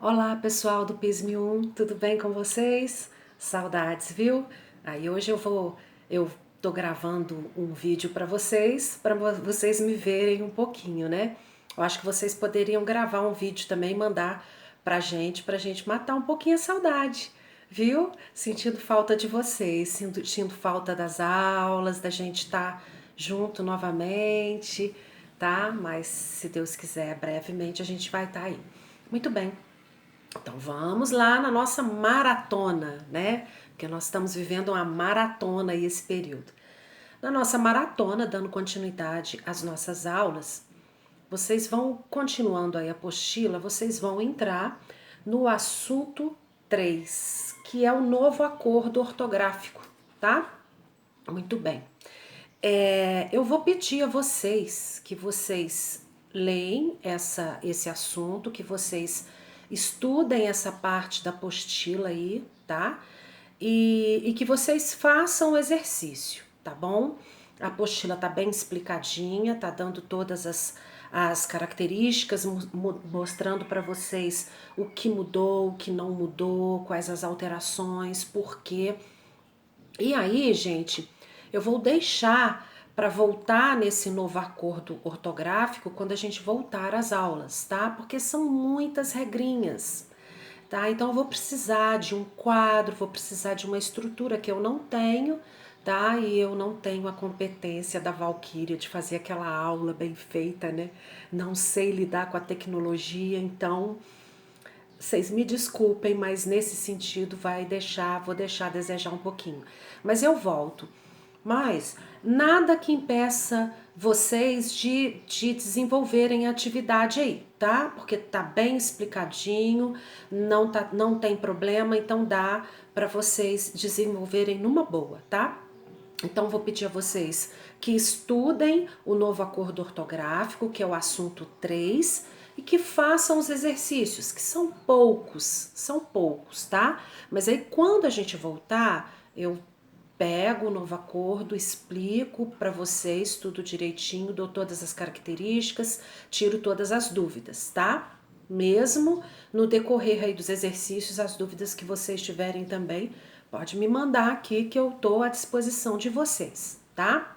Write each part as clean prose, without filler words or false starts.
Olá, pessoal do PISM 1, tudo bem com vocês? Saudades, viu? Aí hoje eu tô gravando um vídeo para vocês me verem um pouquinho, né? Eu acho que vocês poderiam gravar um vídeo também e mandar pra gente matar um pouquinho a saudade, viu? Sentindo falta de vocês, sentindo falta das aulas, da gente estar junto novamente, tá? Mas se Deus quiser, brevemente a gente vai estar aí. Muito bem. Então vamos lá na nossa maratona, né? Porque nós estamos vivendo uma maratona aí esse período. Na nossa maratona, dando continuidade às nossas aulas, vocês vão continuando aí a apostila, vocês vão entrar no assunto 3, que é o novo acordo ortográfico, tá? Muito bem. Eu vou pedir a vocês que vocês leem esse assunto, que vocês estudem essa parte da apostila aí, tá? E que vocês façam o exercício, tá bom? A apostila tá bem explicadinha, tá dando todas as características, mostrando para vocês o que mudou, o que não mudou, quais as alterações, por quê. E aí, gente, eu vou deixar para voltar nesse novo acordo ortográfico quando a gente voltar às aulas, tá? Porque são muitas regrinhas, tá? Então eu vou precisar de um quadro, vou precisar de uma estrutura que eu não tenho, tá? E eu não tenho a competência da Valquíria de fazer aquela aula bem feita, né? Não sei lidar com a tecnologia, então vocês me desculpem, mas nesse sentido vou deixar a desejar um pouquinho. Mas eu volto. Mas nada que impeça vocês de desenvolverem a atividade aí, tá? Porque tá bem explicadinho, não tem problema, então dá para vocês desenvolverem numa boa, tá? Então vou pedir a vocês que estudem o novo acordo ortográfico, que é o assunto 3, e que façam os exercícios, que são poucos, tá? Mas aí quando a gente voltar, eu pego o novo acordo, explico para vocês tudo direitinho, dou todas as características, tiro todas as dúvidas, tá? Mesmo no decorrer aí dos exercícios, as dúvidas que vocês tiverem também, pode me mandar aqui que eu tô à disposição de vocês, tá?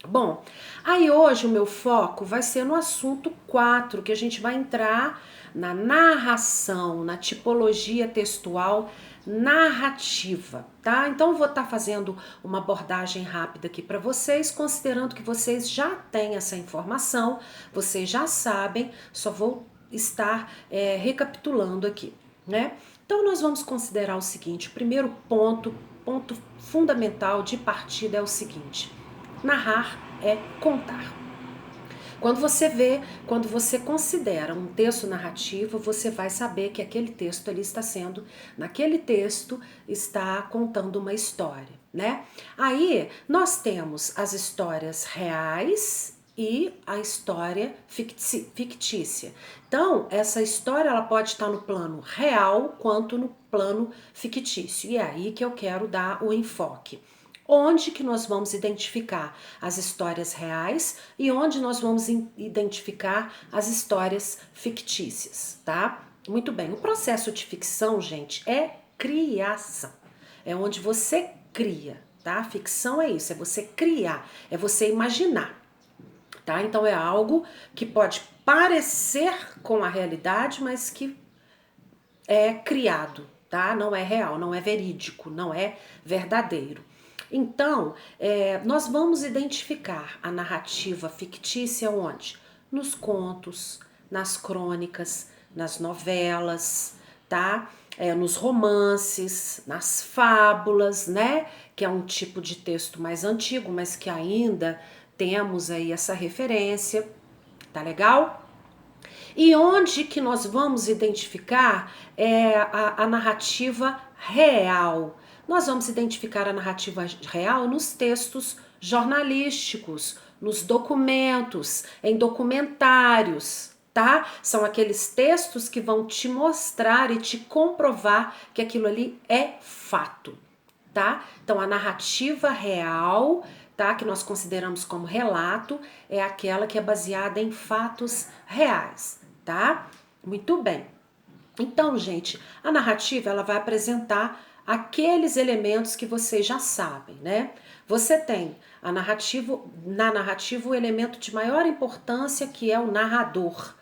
Bom, aí hoje o meu foco vai ser no assunto 4, que a gente vai entrar na narração, na tipologia textual narrativa, tá? Então eu vou estar fazendo uma abordagem rápida aqui para vocês, considerando que vocês já têm essa informação, vocês já sabem, só vou estar recapitulando aqui, né? Então nós vamos considerar o seguinte: o primeiro ponto fundamental de partida é o seguinte: narrar é contar. Quando você considera um texto narrativo, você vai saber que aquele texto ali naquele texto está contando uma história, né? Aí nós temos as histórias reais e a história fictícia. Então, essa história ela pode estar no plano real quanto no plano fictício. E é aí que eu quero dar o enfoque. Onde que nós vamos identificar as histórias reais e onde nós vamos identificar as histórias fictícias, tá? Muito bem, o processo de ficção, gente, é criação. É onde você cria, tá? Ficção é isso, é você criar, é você imaginar, tá? Então é algo que pode parecer com a realidade, mas que é criado, tá? Não é real, não é verídico, não é verdadeiro. Então, nós vamos identificar a narrativa fictícia onde? Nos contos, nas crônicas, nas novelas, tá? Nos romances, nas fábulas, né? Que é um tipo de texto mais antigo, mas que ainda temos aí essa referência, tá legal? E onde que nós vamos identificar a narrativa real? Nós vamos identificar a narrativa real nos textos jornalísticos, nos documentos, em documentários, tá? São aqueles textos que vão te mostrar e te comprovar que aquilo ali é fato, tá? Então a narrativa real, tá, que nós consideramos como relato, é aquela que é baseada em fatos reais, tá? Muito bem. Então, gente, a narrativa ela vai apresentar aqueles elementos que vocês já sabem, né? Você tem na narrativa o elemento de maior importância que é o narrador,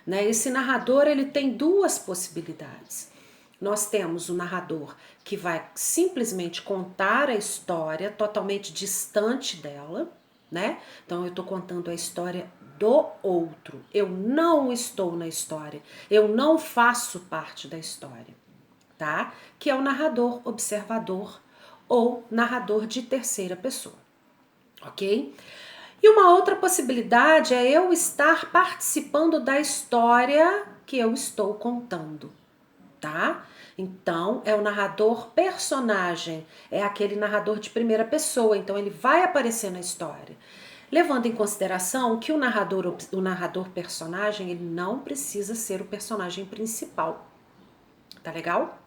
né? Esse narrador ele tem duas possibilidades. Nós temos o narrador que vai simplesmente contar a história totalmente distante dela, né? Então eu estou contando a história do outro. Eu não estou na história. Eu não faço parte da história, tá? Que é o narrador observador ou narrador de terceira pessoa, ok? E uma outra possibilidade é eu estar participando da história que eu estou contando, tá? Então, é o narrador personagem, é aquele narrador de primeira pessoa, então ele vai aparecer na história. Levando em consideração que o narrador personagem, ele não precisa ser o personagem principal. Tá legal?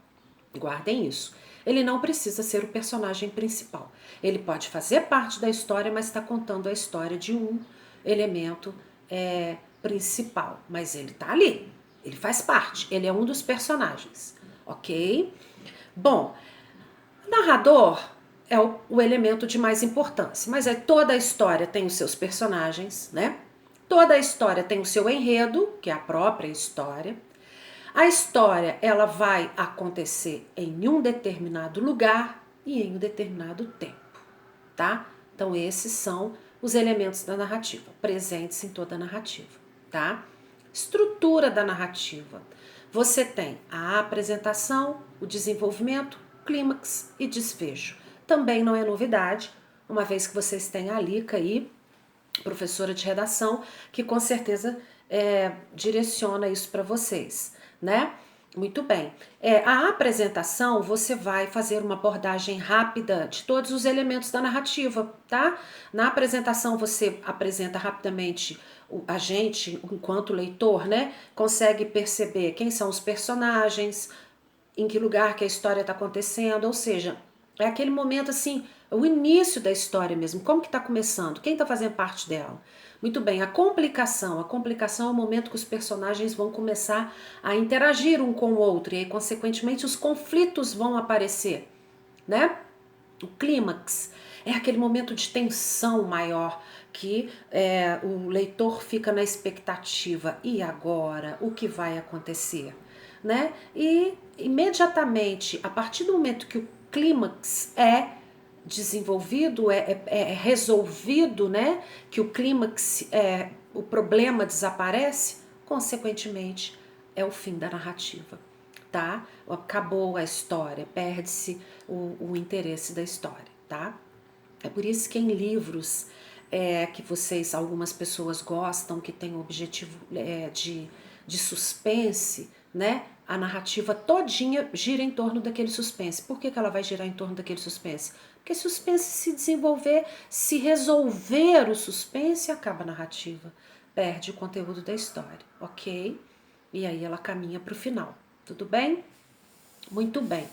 Guardem isso. Ele não precisa ser o personagem principal. Ele pode fazer parte da história, mas está contando a história de um elemento principal. Mas ele tá ali. Ele faz parte. Ele é um dos personagens. Ok? Bom, o narrador é o elemento de mais importância. Mas toda a história tem os seus personagens, né? Toda a história tem o seu enredo, que é a própria história. A história ela vai acontecer em um determinado lugar e em um determinado tempo, tá? Então esses são os elementos da narrativa, presentes em toda a narrativa, tá? Estrutura da narrativa. Você tem a apresentação, o desenvolvimento, clímax e desfecho. Também não é novidade, uma vez que vocês têm a Lica aí, professora de redação, que com certeza direciona isso para vocês, né? Muito bem. A apresentação, você vai fazer uma abordagem rápida de todos os elementos da narrativa, tá? Na apresentação, você apresenta rapidamente a gente, enquanto leitor, né? Consegue perceber quem são os personagens, em que lugar que a história está acontecendo, ou seja, é aquele momento assim, o início da história mesmo, como que está começando, quem está fazendo parte dela. Muito bem, a complicação é o momento que os personagens vão começar a interagir um com o outro e aí, consequentemente, os conflitos vão aparecer, né? O clímax é aquele momento de tensão maior que o leitor fica na expectativa. E agora? O que vai acontecer? Né? E imediatamente, a partir do momento que o clímax é desenvolvido, é resolvido, né? Que o clímax, o problema desaparece, consequentemente, é o fim da narrativa, tá? Acabou a história, perde-se o interesse da história, tá? É por isso que em livros que algumas pessoas gostam, que tem o objetivo de suspense, né? A narrativa todinha gira em torno daquele suspense. Por que ela vai girar em torno daquele suspense? Porque se o suspense se desenvolver, se resolver o suspense, acaba a narrativa. Perde o conteúdo da história, ok? E aí ela caminha para o final. Tudo bem? Muito bem.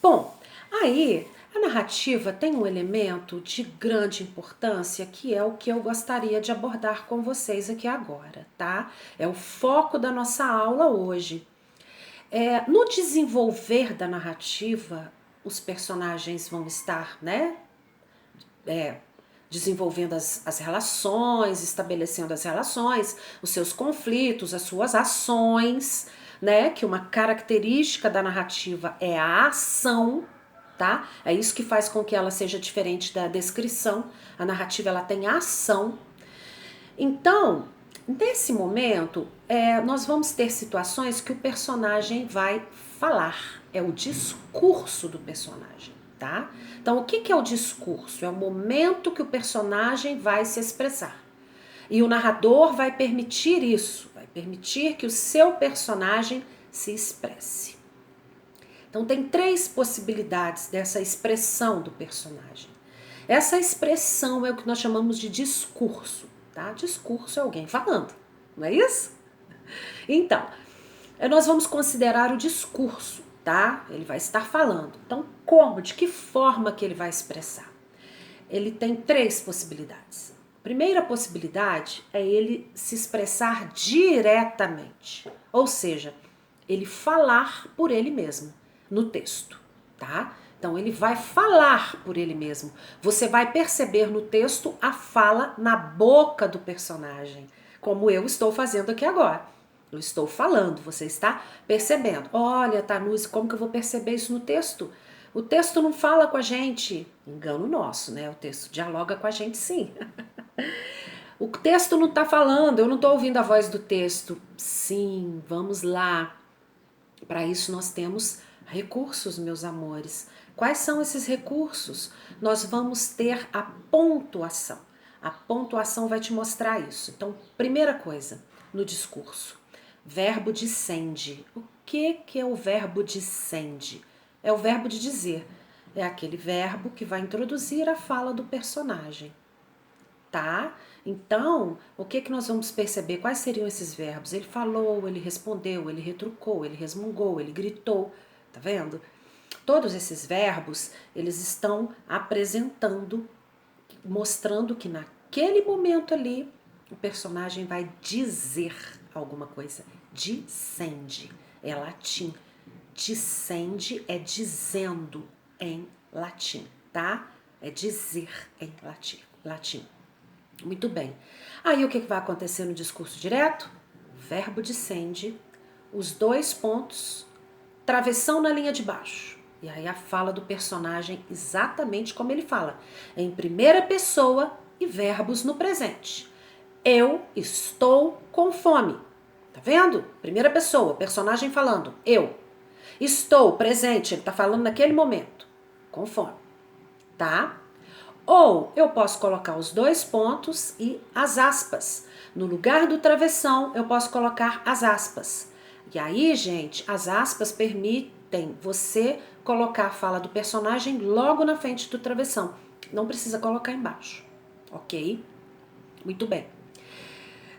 Bom, aí a narrativa tem um elemento de grande importância que é o que eu gostaria de abordar com vocês aqui agora, tá? É o foco da nossa aula hoje. No desenvolver da narrativa, os personagens vão estar, né? Desenvolvendo as relações, estabelecendo as relações, os seus conflitos, as suas ações, né? Que uma característica da narrativa é a ação, tá? É isso que faz com que ela seja diferente da descrição. A narrativa ela tem ação. Então, nesse momento, nós vamos ter situações que o personagem vai falar. É o discurso do personagem, tá? Então, o que é o discurso? É o momento que o personagem vai se expressar. E o narrador vai permitir isso, vai permitir que o seu personagem se expresse. Então, tem 3 possibilidades dessa expressão do personagem. Essa expressão é o que nós chamamos de discurso, tá? Discurso é alguém falando, não é isso? Então, nós vamos considerar o discurso, tá? Ele vai estar falando. Então, como? De que forma que ele vai expressar? Ele tem 3 possibilidades. A primeira possibilidade é ele se expressar diretamente, ou seja, ele falar por ele mesmo no texto, tá? Então ele vai falar por ele mesmo. Você vai perceber no texto a fala na boca do personagem, como eu estou fazendo aqui agora. Eu estou falando, você está percebendo. Olha, Tanuzi, como que eu vou perceber isso no texto? O texto não fala com a gente. Engano nosso, né? O texto dialoga com a gente, sim. O texto não está falando, eu não estou ouvindo a voz do texto. Sim, vamos lá. Para isso nós temos recursos, meus amores. Quais são esses recursos? Nós vamos ter a pontuação. A pontuação vai te mostrar isso. Então, primeira coisa, no discurso, verbo dissende. O que é o verbo dissende? É o verbo de dizer. É aquele verbo que vai introduzir a fala do personagem, tá? Então, o que nós vamos perceber? Quais seriam esses verbos? Ele falou, ele respondeu, ele retrucou, ele resmungou, ele gritou, tá vendo? Todos esses verbos, eles estão apresentando, mostrando que naquele momento ali, o personagem vai dizer alguma coisa. Dissende, é latim. Dissende é dizendo em latim, tá? É dizer em latim. Muito bem. Aí o que vai acontecer no discurso direto? Verbo dissende, os dois pontos, travessão na linha de baixo. E aí a fala do personagem exatamente como ele fala, em primeira pessoa e verbos no presente. Eu estou com fome. Tá vendo? Primeira pessoa, personagem falando, eu. Estou presente, ele tá falando naquele momento, com fome. Tá? Ou eu posso colocar os dois pontos e as aspas. No lugar do travessão, eu posso colocar as aspas. E aí, gente, as aspas permitem você colocar a fala do personagem logo na frente do travessão. Não precisa colocar embaixo, ok? Muito bem.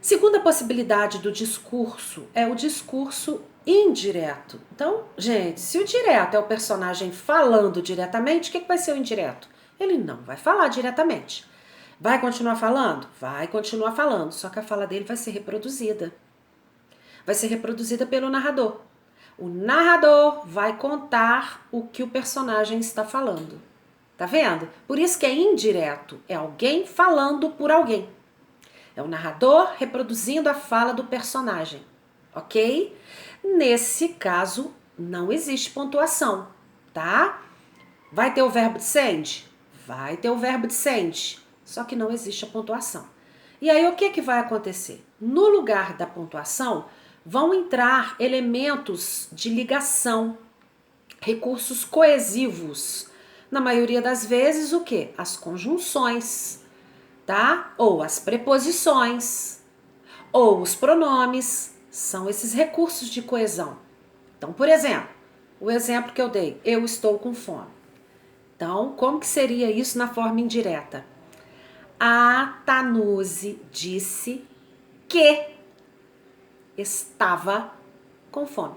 Segunda possibilidade do discurso é o discurso indireto. Então, gente, se o direto é o personagem falando diretamente, o que vai ser o indireto? Ele não vai falar diretamente. Vai continuar falando? Vai continuar falando, só que a fala dele vai ser reproduzida. Vai ser reproduzida pelo narrador. O narrador vai contar o que o personagem está falando. Tá vendo? Por isso que é indireto. É alguém falando por alguém. É o narrador reproduzindo a fala do personagem. Ok? Nesse caso, não existe pontuação, tá? Vai ter o verbo dissende? Vai ter o verbo dissende, só que não existe a pontuação. E aí o que vai acontecer? No lugar da pontuação, vão entrar elementos de ligação, recursos coesivos. Na maioria das vezes, o quê? As conjunções, tá? Ou as preposições, ou os pronomes, são esses recursos de coesão. Então, por exemplo, o exemplo que eu dei, eu estou com fome. Então, como que seria isso na forma indireta? A Tanuzi disse que estava com fome.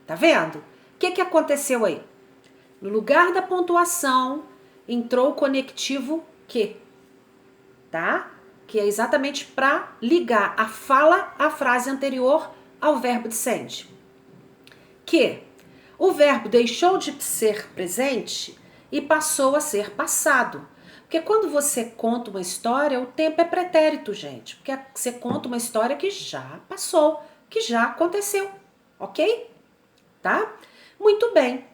Tá vendo? O que aconteceu aí? No lugar da pontuação, entrou o conectivo que, tá? Que é exatamente para ligar a fala à frase anterior ao verbo dissende. Que o verbo deixou de ser presente e passou a ser passado. Porque quando você conta uma história, o tempo é pretérito, gente. Porque você conta uma história que já passou, que já aconteceu, ok? Tá? Muito bem.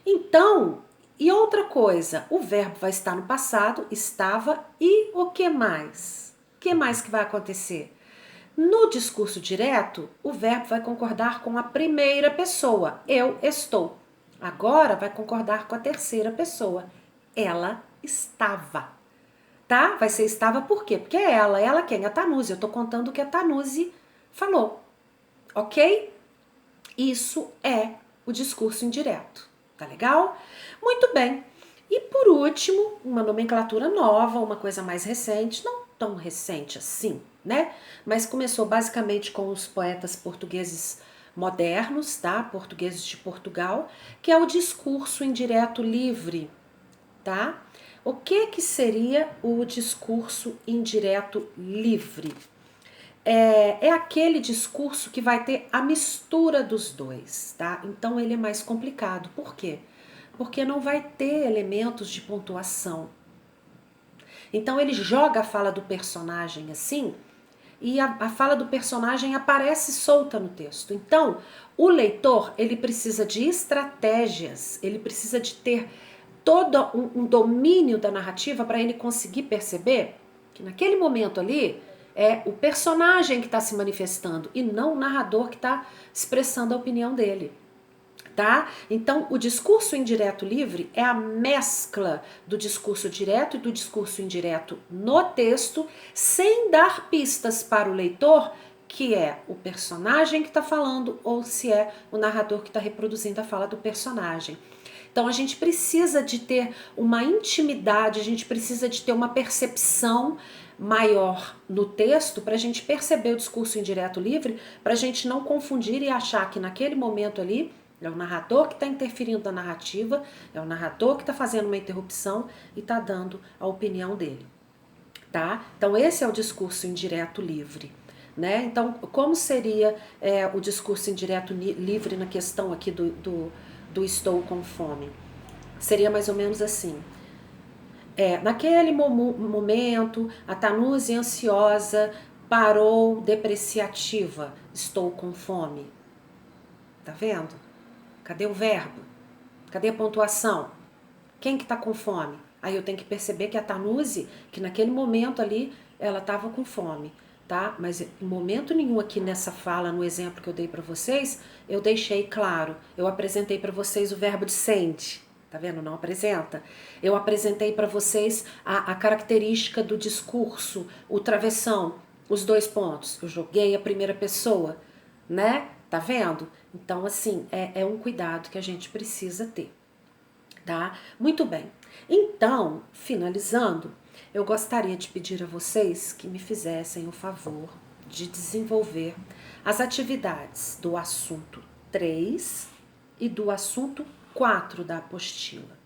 Então, e outra coisa, o verbo vai estar no passado, estava, e o que mais? O que mais que vai acontecer? No discurso direto, o verbo vai concordar com a primeira pessoa, eu estou. Agora vai concordar com a terceira pessoa, ela estava. Tá? Vai ser estava por quê? Porque é ela. Ela quem? A Tanuzi. Eu tô contando o que a Tanuzi falou. Ok? Isso é o discurso indireto. Tá legal? Muito bem. E por último, uma nomenclatura nova, uma coisa mais recente, não tão recente assim, né? Mas começou basicamente com os poetas portugueses modernos, tá? Portugueses de Portugal, que é o discurso indireto livre, tá? O que seria o discurso indireto livre? é aquele discurso que vai ter a mistura dos dois, tá? Então ele é mais complicado. Por quê? Porque não vai ter elementos de pontuação. Então ele joga a fala do personagem assim, e a fala do personagem aparece solta no texto. Então, o leitor, ele precisa de estratégias, ele precisa de ter todo um domínio da narrativa para ele conseguir perceber que naquele momento ali é o personagem que está se manifestando e não o narrador que está expressando a opinião dele. Tá? Então, o discurso indireto livre é a mescla do discurso direto e do discurso indireto no texto, sem dar pistas para o leitor que é o personagem que está falando ou se é o narrador que está reproduzindo a fala do personagem. Então, a gente precisa de ter uma intimidade, a gente precisa de ter uma percepção maior no texto para a gente perceber o discurso indireto livre, para a gente não confundir e achar que naquele momento ali é o narrador que está interferindo na narrativa, é o narrador que está fazendo uma interrupção e está dando a opinião dele, tá? Então esse é o discurso indireto livre, né? Então como seria o discurso indireto livre na questão aqui do estou com fome? Seria mais ou menos assim. Naquele momento, a Tanuse ansiosa parou depreciativa, estou com fome. Tá vendo? Cadê o verbo? Cadê a pontuação? Quem que tá com fome? Aí eu tenho que perceber que a Tanuse, que naquele momento ali, ela tava com fome, tá? Mas em momento nenhum aqui nessa fala, no exemplo que eu dei para vocês, eu deixei claro. Eu apresentei para vocês o verbo de sente. Tá vendo? Não apresenta. Eu apresentei para vocês a característica do discurso, o travessão, os dois pontos. Eu joguei a primeira pessoa, né? Tá vendo? Então, assim, é um cuidado que a gente precisa ter, tá? Muito bem. Então, finalizando, eu gostaria de pedir a vocês que me fizessem o favor de desenvolver as atividades do assunto 3 e do assunto 4 da apostila,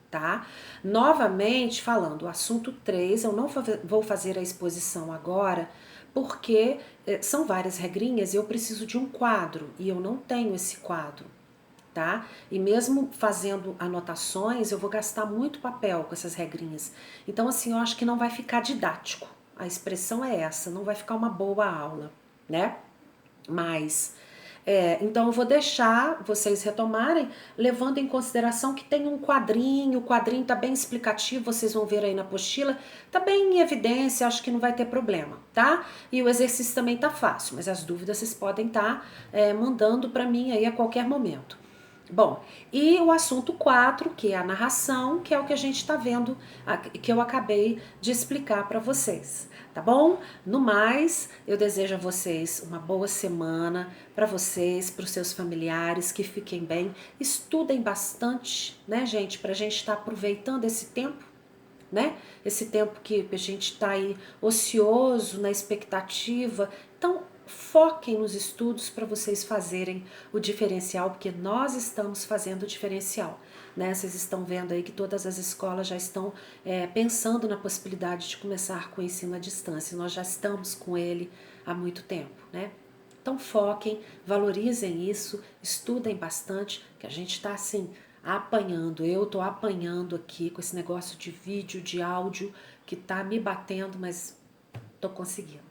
tá? Novamente, falando, o assunto 3, eu não vou fazer a exposição agora, porque são várias regrinhas e eu preciso de um quadro, e eu não tenho esse quadro, tá? E mesmo fazendo anotações, eu vou gastar muito papel com essas regrinhas. Então, assim, eu acho que não vai ficar didático. A expressão é essa, não vai ficar uma boa aula, né? Mas... então eu vou deixar vocês retomarem, levando em consideração que tem um quadrinho, o quadrinho tá bem explicativo, vocês vão ver aí na apostila, tá bem em evidência, acho que não vai ter problema, tá? E o exercício também tá fácil, mas as dúvidas vocês podem estar mandando para mim aí a qualquer momento. Bom, e o assunto 4, que é a narração, que é o que a gente está vendo, que eu acabei de explicar para vocês, tá bom? No mais, eu desejo a vocês uma boa semana, para vocês, para os seus familiares, que fiquem bem, estudem bastante, né, gente, para a gente estar aproveitando esse tempo, né? Esse tempo que a gente está aí ocioso, na expectativa. Então, foquem nos estudos para vocês fazerem o diferencial, porque nós estamos fazendo o diferencial, né? Vocês estão vendo aí que todas as escolas já estão pensando na possibilidade de começar com o ensino à distância. Nós já estamos com ele há muito tempo, né? Então foquem, valorizem isso, estudem bastante, que a gente está assim apanhando. Eu tô apanhando aqui com esse negócio de vídeo, de áudio, que tá me batendo, mas tô conseguindo,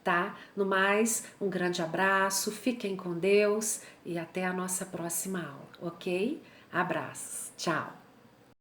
tá? No mais, um grande abraço, fiquem com Deus e até a nossa próxima aula, ok? Abraços, tchau!